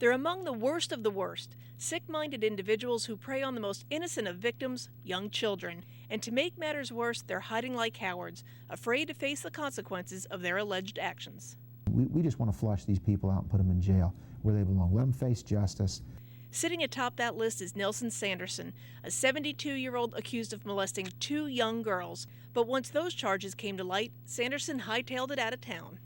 They're among the worst of the worst, sick-minded individuals who prey on the most innocent of victims, young children. And to make matters worse, they're hiding like cowards, afraid to face the consequences of their alleged actions. We just want to flush these people out and put them in jail where they belong. Let them face justice. Sitting atop that list is Nelson Sanderson, a 72-year-old accused of molesting 2 young girls. But once those charges came to light, Sanderson hightailed it out of town.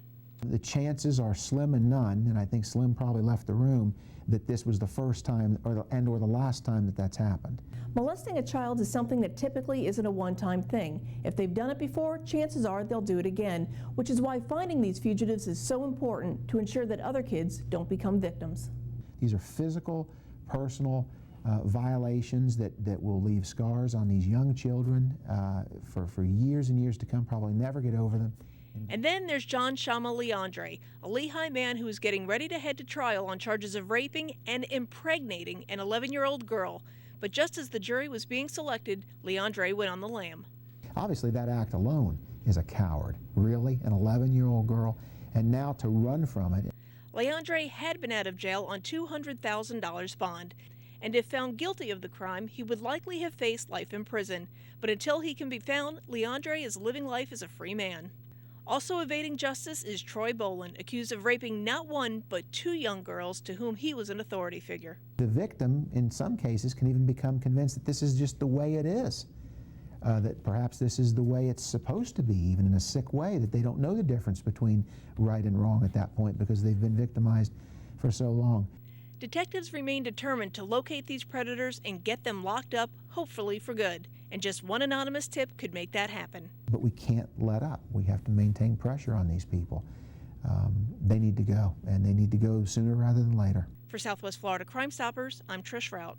The chances are slim and none, and I think Slim probably left the room, that this was the first time or the last time that that's happened. Molesting a child is something that typically isn't a one-time thing. If they've done it before, chances are they'll do it again, which is why finding these fugitives is so important to ensure that other kids don't become victims. These are physical, personal violations that will leave scars on these young children for years and years to come, probably never get over them. And then there's John Shama Leandre, a Lehigh man who is getting ready to head to trial on charges of raping and impregnating an 11-year-old girl. But just as the jury was being selected, Leandre went on the lam. Obviously, that act alone is a coward. Really? An 11-year-old girl? And now to run from it. Leandre had been out of jail on $200,000 bond. And if found guilty of the crime, he would likely have faced life in prison. But until he can be found, Leandre is living life as a free man. Also evading justice is Troy Boland, accused of raping not 1 but 2 young girls to whom he was an authority figure. The victim, in some cases, can even become convinced that this is just the way it is, that perhaps this is the way it's supposed to be, even in a sick way, that they don't know the difference between right and wrong at that point because they've been victimized for so long. Detectives remain determined to locate these predators and get them locked up, hopefully for good. And just one anonymous tip could make that happen. But we can't let up. We have to maintain pressure on these people. They need to go, and they need to go sooner rather than later. For Southwest Florida Crime Stoppers, I'm Trish Routte.